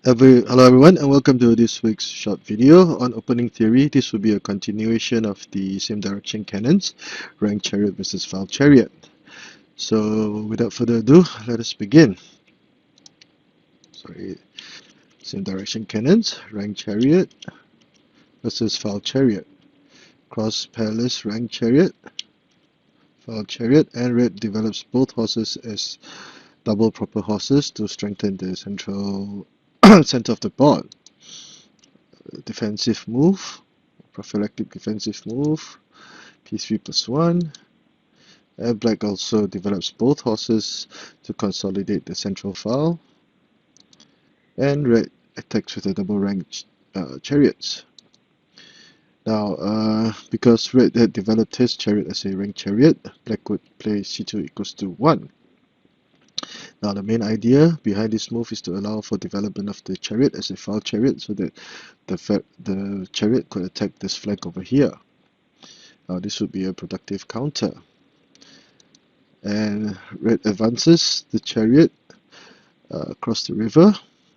Hello everyone, and welcome to this week's short video on opening theory. This will be a continuation of the same direction cannons, rank chariot versus file chariot. So without further ado, let us begin. Same direction cannons, rank chariot versus file chariot. Cross pairless rank chariot, file chariot, and red develops both horses as double proper horses to strengthen the central center of the board. Defensive move, prophylactic defensive move, p3 plus 1, and black also develops both horses to consolidate the central file, and red attacks with a double rank chariots. Now, because red had developed his chariot as a rank chariot, black would play c2 equals to 1. Now, the main idea behind this move is to allow for development of the chariot as a file chariot so that the chariot could attack this flank over here. Now, this would be a productive counter. And red advances the chariot across the river.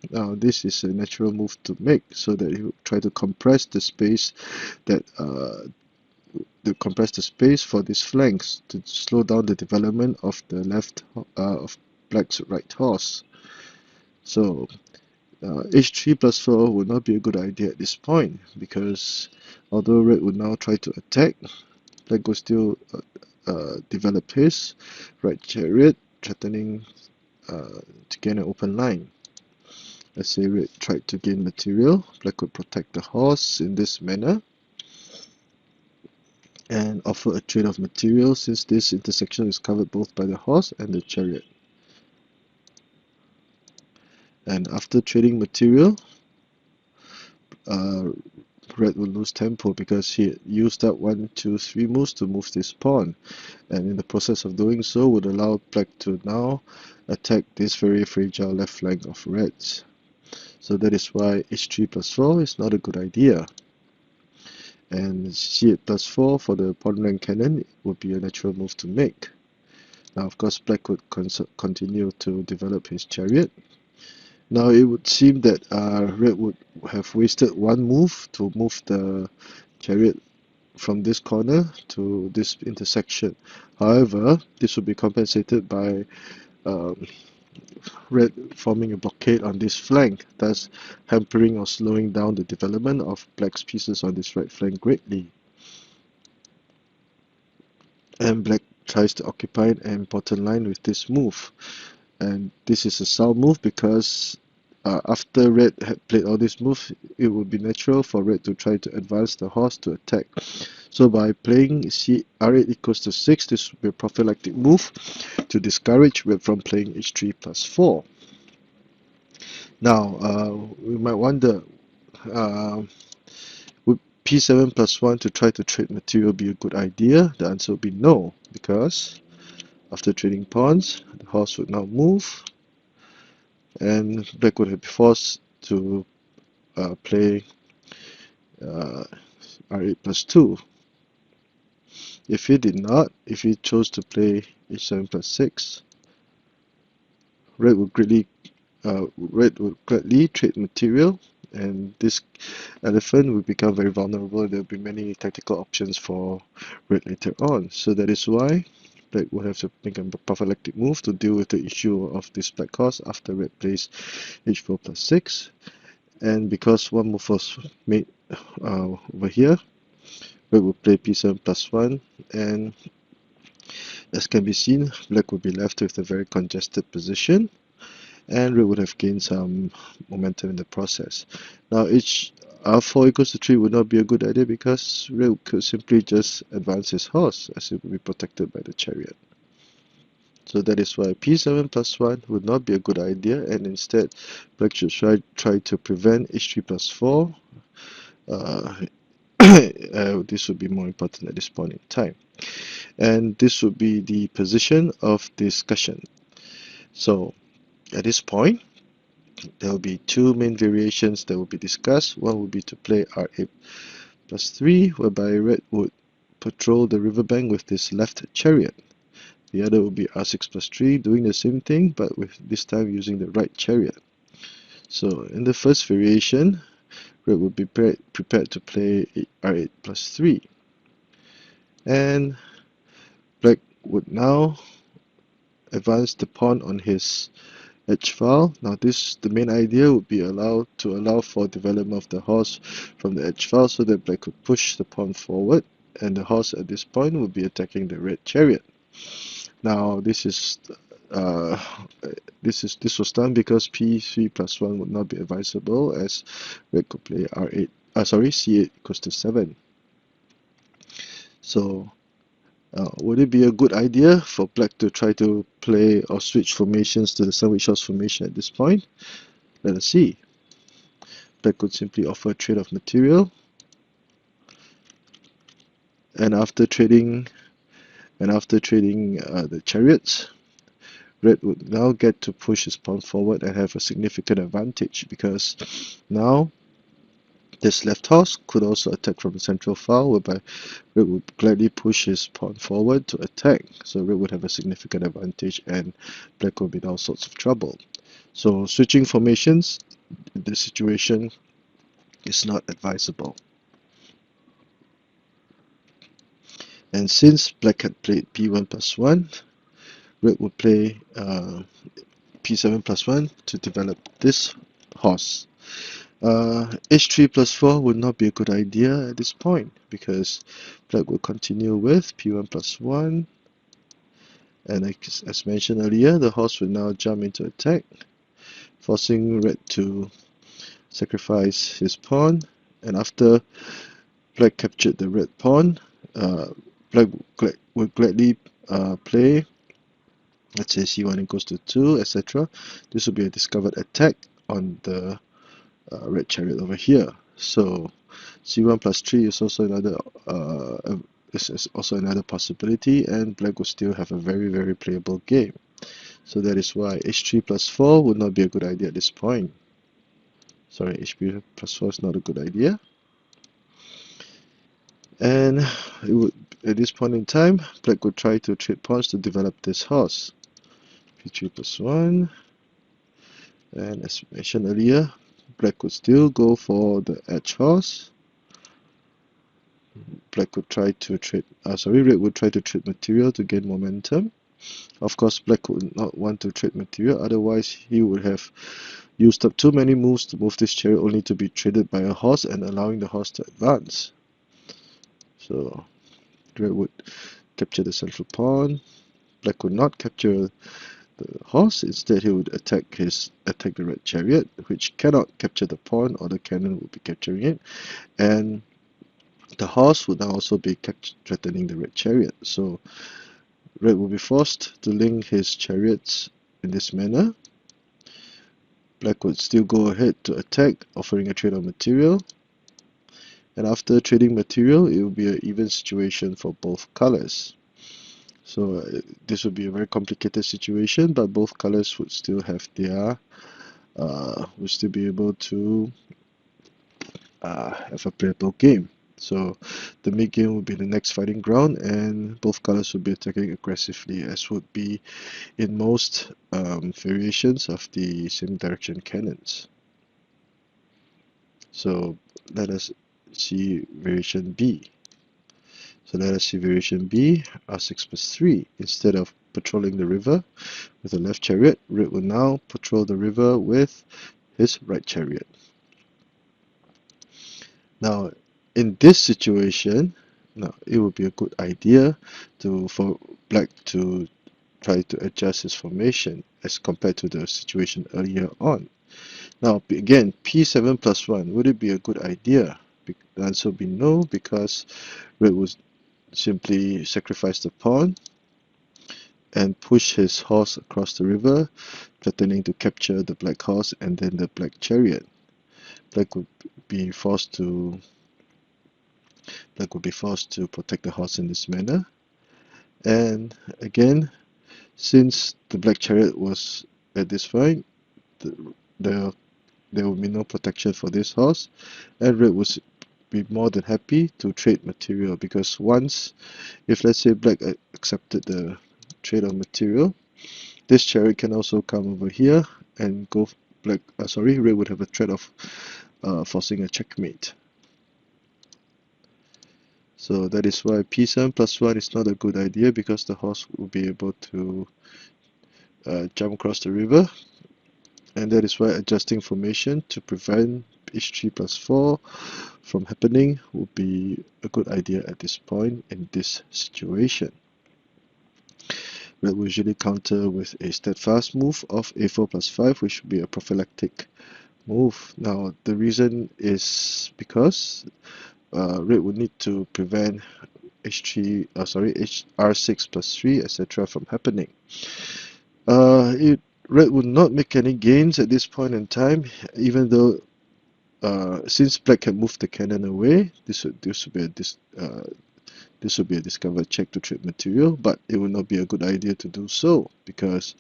Now this is a natural move to make so that you try to compress the space for these flanks to slow down the development of the left of black's right horse. So h3 plus 4 would not be a good idea at this point, because although red would now try to attack, black will still develop his right chariot, threatening to gain an open line. Let's say red tried to gain material, black would protect the horse in this manner and offer a trade of material, since this intersection is covered both by the horse and the chariot. And after trading material, red will lose tempo because he used up 1, 2, 3 moves to move this pawn, and in the process of doing so would allow black to now attack this very fragile left flank of reds. So that is why h3 plus 4 is not a good idea. And c8 plus 4 for the pawn rank cannon would be a natural move to make. Now of course black would continue to develop his chariot. Now it would seem that red would have wasted one move to move the chariot from this corner to this intersection. However, this would be compensated by red forming a blockade on this flank, thus hampering or slowing down the development of black's pieces on this right flank greatly. And black tries to occupy an important line with this move. And this is a sound move because after red had played all these moves, it would be natural for red to try to advance the horse to attack. So by playing r8 equals to 6, this would be a prophylactic move to discourage red from playing h3 plus 4. Now, we might wonder, would p7 plus 1 to try to trade material be a good idea? The answer would be no, because after trading pawns, the horse would now move, and black would have been forced to play r8 plus 2. If he did not, if he chose to play h7 plus 6, red would gladly trade material, and this elephant will become very vulnerable. There will be many tactical options for red later on. So that is why black will have to make a prophylactic move to deal with the issue of this black horse after red plays h4 plus 6. And because one move was made over here, red will play p7 plus 1, and as can be seen, black would be left with a very congested position, and red would have gained some momentum in the process. Now r4 equals to 3 would not be a good idea, because red could simply just advance his horse, as it would be protected by the chariot. So that is why p7 plus 1 would not be a good idea, and instead black should try to prevent h3 plus 4. This would be more important at this point in time. And this would be the position of discussion. So at this point, there will be two main variations that will be discussed. One would be to play r8 plus 3, whereby red would patrol the riverbank with this left chariot. The other would be r6 plus 3, doing the same thing, but with this time using the right chariot. So in the first variation, red would be prepared to play r8 plus 3. And black would now advance the pawn on his edge file. Now the main idea would be to allow for development of the horse from the edge file so that black could push the pawn forward, and the horse at this point would be attacking the red chariot. Now uh, this was done because p3 plus 1 would not be advisable, as red could play r8 c8 equals to 7. So would it be a good idea for black to try to play or switch formations to the sandwich horse formation at this point? Let us see. Black could simply offer a trade of material, and after trading the chariots, red would now get to push his pawn forward and have a significant advantage, because now this left horse could also attack from the central file, whereby red would gladly push his pawn forward to attack. So red would have a significant advantage and black would be in all sorts of trouble. So switching formations in this situation is not advisable. And since black had played p1 plus 1, red would play p7 plus 1 to develop this horse. h3 plus 4 would not be a good idea at this point, because black will continue with p1 plus 1, and as mentioned earlier, the horse will now jump into attack, forcing red to sacrifice his pawn. And after black captured the red pawn, black would gladly play, let's say c1 equals to 2, etc. This will be a discovered attack on the red chariot over here. So c1 plus 3 is also another possibility, and black will still have a very playable game. So that is why h3 plus 4 would not be a good idea at this point. Sorry, h3 plus 4 is not a good idea. And at this point in time, black would try to trade pawns to develop this horse. p3 plus 1, and as mentioned earlier, black would still go for the edge horse. Red would try to trade material to gain momentum. Of course, black would not want to trade material, otherwise he would have used up too many moves to move this chariot, only to be traded by a horse and allowing the horse to advance. So red would capture the central pawn. Black would not capture the horse. Instead, he would attack the red chariot, which cannot capture the pawn, or the cannon would be capturing it, and the horse would now also be threatening the red chariot. So red will be forced to link his chariots in this manner. Black would still go ahead to attack, offering a trade of material. And after trading material, it will be an even situation for both colors. So this would be a very complicated situation, but both colors would still have their would still be able to have a playable game. So the mid game would be the next fighting ground, and both colors would be attacking aggressively, as would be in most variations of the same direction cannons. So let us see variation B. So let us see variation B, r6 plus 3. Instead of patrolling the river with the left chariot, red will now patrol the river with his right chariot. Now, in this situation, now it would be a good idea for black to try to adjust his formation as compared to the situation earlier on. Now, again, p7 plus 1, would it be a good idea? The answer would be no, because red would simply sacrifice the pawn and push his horse across the river, threatening to capture the black horse and then the black chariot. Black would be forced to protect the horse in this manner. And again, since the black chariot was at this point, there will be no protection for this horse, and red would be more than happy to trade material, because if let's say black accepted the trade of material, this chariot can also come over here and go red would have a threat of forcing a checkmate. So that is why p7 plus 1 is not a good idea, because the horse will be able to jump across the river, and that is why adjusting formation to prevent h3 plus 4 from happening would be a good idea at this point in this situation. Red will usually counter with a steadfast move of a4 plus 5, which would be a prophylactic move. Now the reason is because red would need to prevent r6 plus 3, etc. from happening. Red would not make any gains at this point in time, even though since black had moved the cannon away, this would be a discovered check to trade material, but it would not be a good idea to do so, because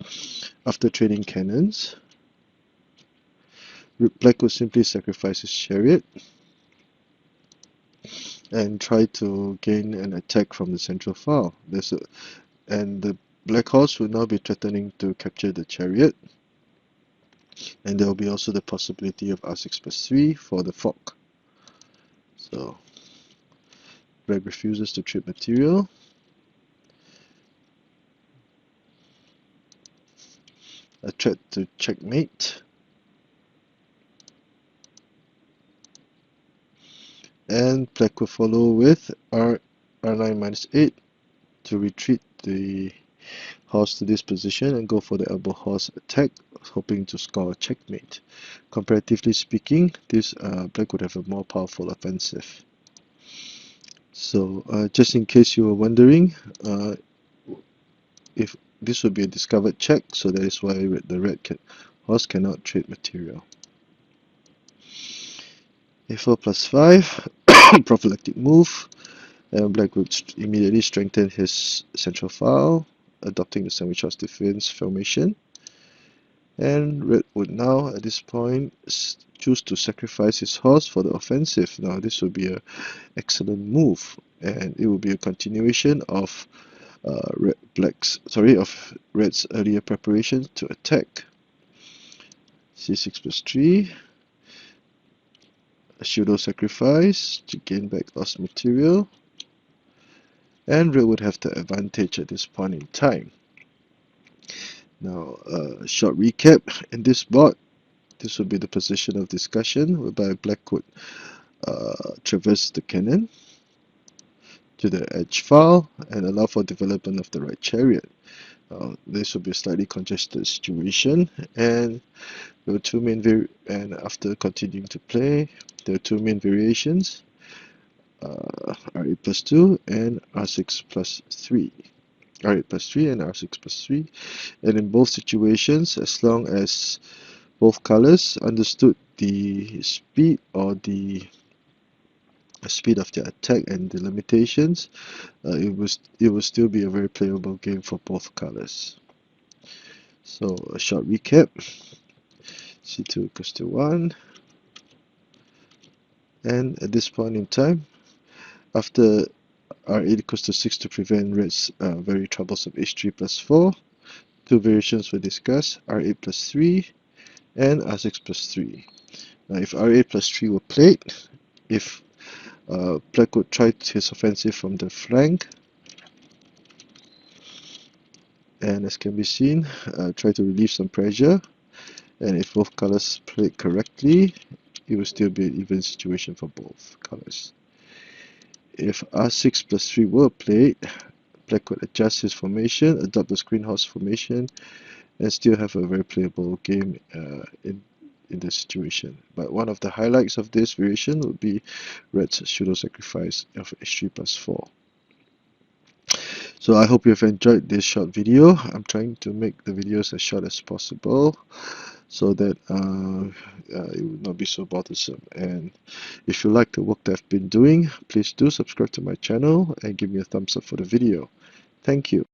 after trading cannons, black would simply sacrifice his chariot and try to gain an attack from the central file. And the black horse will now be threatening to capture the chariot, and there will be also the possibility of r6 plus 3 for the fork. So black refuses to trade material. A threat to checkmate. And black will follow with r9 minus 8 to retreat the horse to this position and go for the elbow horse attack, hoping to score a checkmate. Comparatively speaking, this black would have a more powerful offensive. So just in case you were wondering, if this would be a discovered check, so that is why the red horse cannot trade material. a4 plus 5, prophylactic move, and black would immediately strengthen his central file, adopting the sandwich horse defense formation. And red would now, at this point, choose to sacrifice his horse for the offensive. Now this would be an excellent move, and it will be a continuation of red's earlier preparation to attack. c6 plus 3, a pseudo-sacrifice to gain back lost material, and red would have the advantage at this point in time. Now, a short recap. In this board, this would be the position of discussion, whereby black would traverse the cannon to the edge file and allow for development of the right chariot. This would be a slightly congested situation, and there were two main and after continuing to play, there are two main variations, r8 plus 2 and r6 plus 3. r8 plus 3 and r6 plus 3, and in both situations, as long as both colors understood the speed or the speed of their attack and the limitations, it will still be a very playable game for both colors. So a short recap: c2 equals to 1, and at this point in time, after r8 equals to 6 to prevent red's very troublesome h3 plus 4, two variations were discussed: r8 plus 3 and r6 plus 3. Now if r8 plus 3 were played, if black would try his offensive from the flank, and as can be seen, try to relieve some pressure, and if both colors played correctly, it will still be an even situation for both colors. If r6 plus 3 were played, black would adjust his formation, adopt the screen horse formation, and still have a very playable game in this situation. But one of the highlights of this variation would be red's pseudo-sacrifice of h3 plus 4. So I hope you have enjoyed this short video. I'm trying to make the videos as short as possible so that it will not be so bothersome. And if you like the work that I've been doing, please do subscribe to my channel and give me a thumbs up for the video. Thank you.